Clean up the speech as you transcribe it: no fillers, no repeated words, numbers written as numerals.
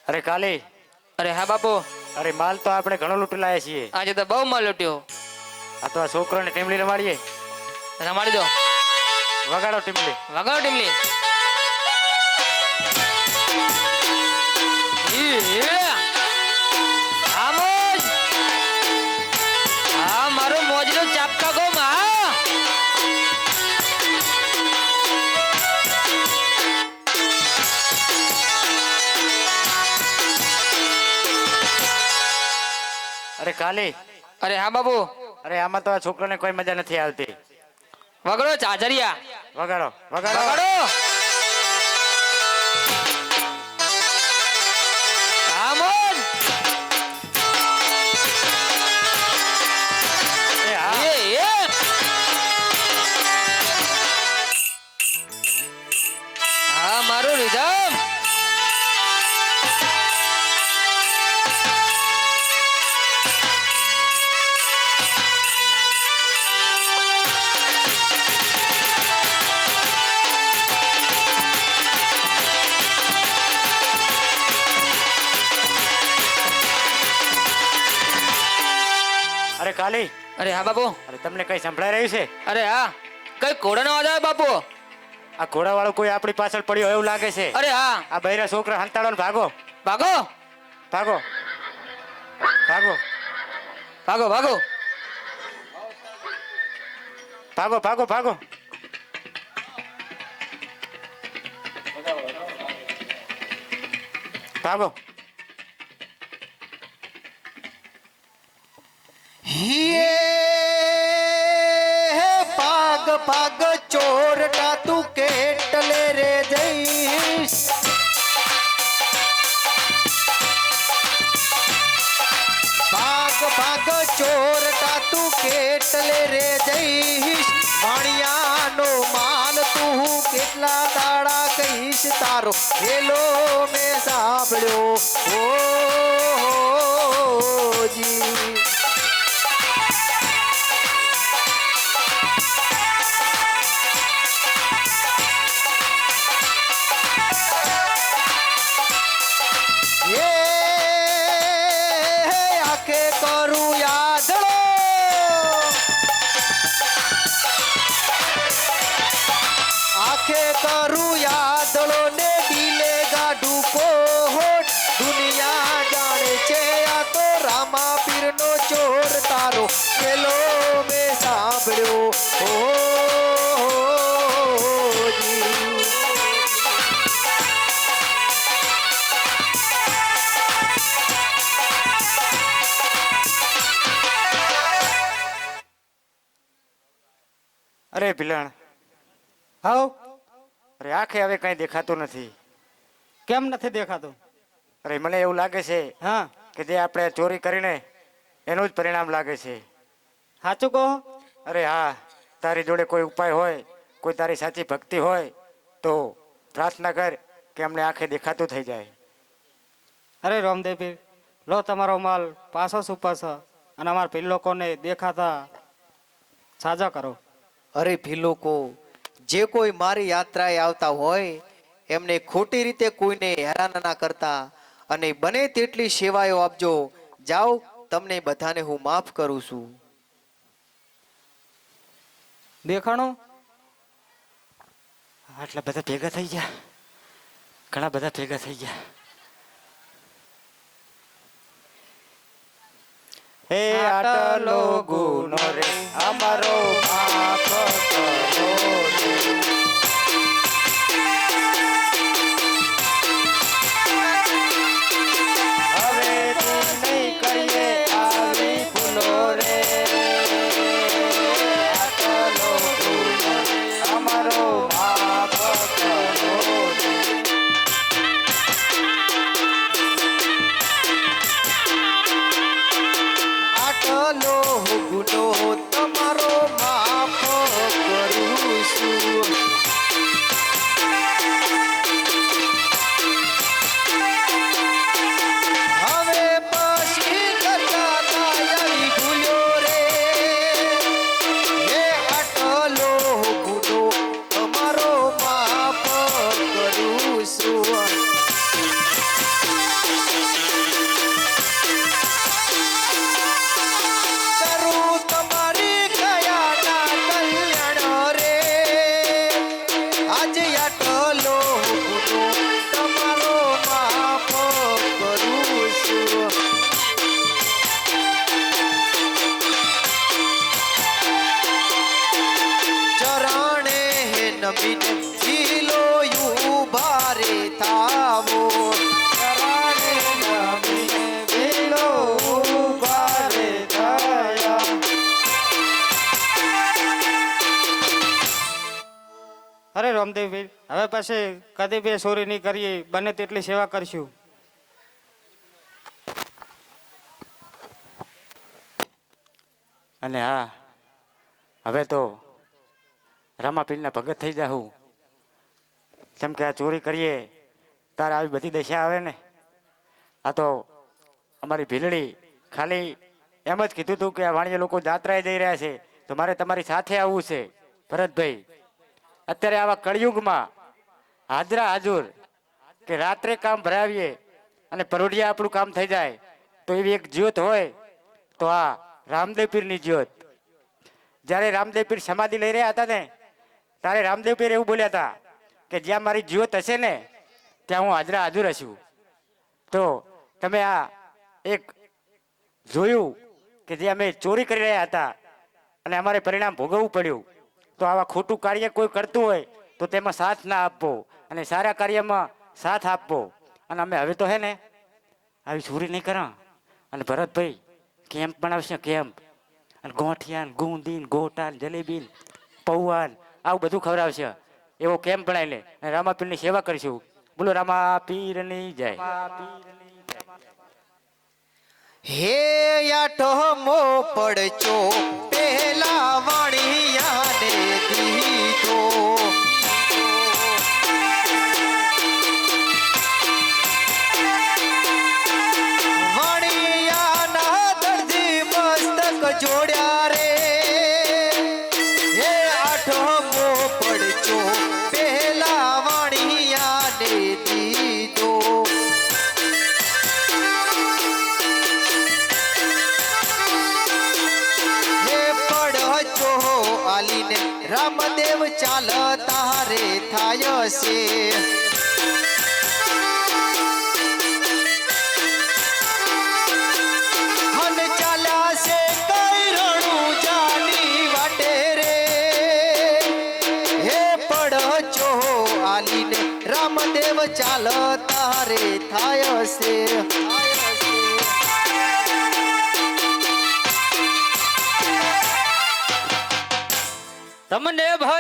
અરે કાલી, અરે હા બાપુ, અરે માલ તો આપણે ઘણો લૂંટી લાયા છીએ. આજે તો બહુ માલ લૂટ્યો. આ તો આ છોકરાને ટીમલી રમાડીએ. રમાડી દો. વગાડો ટીમલી. વગાડો ટીમલી. હા મોજ. હા મારો મોજનો ચાપકા ગો માં. અરે કાલી, અરે હા બાપુ, અરે આમાં તો આ છોકરાને કોઈ મજા નથી આવતી. વગાડો ચાચરિયા. વગાડો વગાડો. વગાડો. હા મોજ. એ હા. એ હા મારું રિધમ. અરે કાલી, અરે હા બાપુ, અરે તમને કઈ સંભળાઈ રહ્યું છે? અરે હા કઈ ઘોડાનો અવાજ આવે બાપુ. આ ઘોડાવાળો કોઈ આપણી પાછળ પડ્યો એવું લાગે છે. અરે હા આ બૈરા છોકરા હંતાડો ને ભાગો. ભાગો ભાગો ભાગો ભાગો ભાગો. ભાગો ભાગો ભાગો. ભાગો. પાગ પાગ ચોરટા તું કેટલે રે જઈશ પાગ પાગ ચોરટા તું કેટલે રે જઈશ વાણિયાનો માલ તું કેટલા દાડા કહીશ તારો હેલો મેં સાંભળ્યો ઓ જી. આખે કરું યાદળો આખે કરું યાદળો ને દિલે ગાઢું કોટ દુનિયા જાણે છે આ તો રામા પીરનો ચોર તારો પેલો મેં સાંભળ્યો ઓ જી. અરે ભીલણ, હાઉ અરે આંખે હવે કઈ દેખાતું નથી. કેમ નથી દેખાતું? અરે મને એવું લાગે છે હા કે જે આપણે ચોરી કરીને એનું જ પરિણામ લાગે છે. સાચું કહો. અરે હા, તારી જોડે કોઈ ઉપાય હોય, કોઈ તારી સાચી ભક્તિ હોય તો પ્રાર્થના કર કે અમને આંખે દેખાતું થઈ જાય. અરે રામદેવી, લો તમારો માલ પાછો સુપાસો અને અમારા ભીલ લોકોને દેખાતા સાજા કરો. અરે ભીલોકો, જે કોઈ મારી યાત્રાએ આવતા હોય એમને ખોટી રીતે કોઈને હેરાન ના કરતા અને બને તેટલી સેવાઓ આપજો. જાઓ, તમને બધાને હું માફ કરું છું. દેખાણું આટલા બધા ભેગા થઈ ગયા, ઘણા બધા ભેગા થઈ ગયા. હે આટલો ગુનો રે અમારો માફ કરો રે. હવે તું નહીં કરીએ આવી ભૂલો રે. આટલો ગુનો અમારો માફ કરો રે. આટલો ગુનો રામદેવપીર, હવે પછી કદી બી ચોરી નહીં કરીએ, બને તેટલી સેવા કરશું. અને હા, હવે તો રામાપીરના ભગત થઈ જાઉં. કેમ કે આ ચોરી કરીએ તારે આવી બધી દશા આવે ને. આ તો અમારી ભીલડી ખાલી એમ જ કીધું હતું કે આ વાણિયા લોકો જાત્રાએ જઈ રહ્યા છે તો મારે તમારી સાથે આવવું છે. ભરતભાઈ, અત્યારે આવા કળિયુગમાં હાજરા હાજુર કે રાત્રે કામ ભરાવીએ અને પરોઢિયા આપણું કામ થઈ જાય તો એવી એક જ્યોત હોય તો આ રામદેવ પીરની જ્યોત. જ્યારે રામદેવ પીર સમાધિ લઈ રહ્યા હતા ને ત્યારે રામદેવ પીર એવું બોલ્યા હતા કે જ્યાં મારી જ્યોત હશે ને ત્યાં હું હાજરા હાજર હશું. તો તમે આ એક જોયું કે જે અમે ચોરી કરી રહ્યા હતા અને અમારે પરિણામ ભોગવવું પડ્યું. તો આવા ખોટું કાર્ય કોઈ કરતું હોય તો તેમાં સાથ ના આપવો અને સારા કાર્યમાં સાથ આપવો. અને અમે હવે તો હે ને આવી ચોરી નહીં કરા. અને ભરતભાઈ કેમ્પ બનાવશે, કેમ્પ, અને ગોઠિયાન, ગુંદીન, ગોટાન, જલેબીન, પૌવાન આવું બધું ખવડાવશે. એવો કેમ્પ બનાવી લે અને રામાપીરની સેવા કરીશું. બોલો રામાપીરની જય. હે આઠમો પડચો પહેલા વાણિયાને દીધો, વાણિયાના દર્દી મસ્તક જોડ્યા રે. હે આઠમો પડચો પહેલા વાણિયાને દીધો, આલીને રામદેવ ચાલતા રે થાય છે. હન ચાલ્યા છે કઈ રણુજાની વાટે રે. હે પડચો આલીને રામદેવ ચાલતા રે થાય છે. તમને ભજ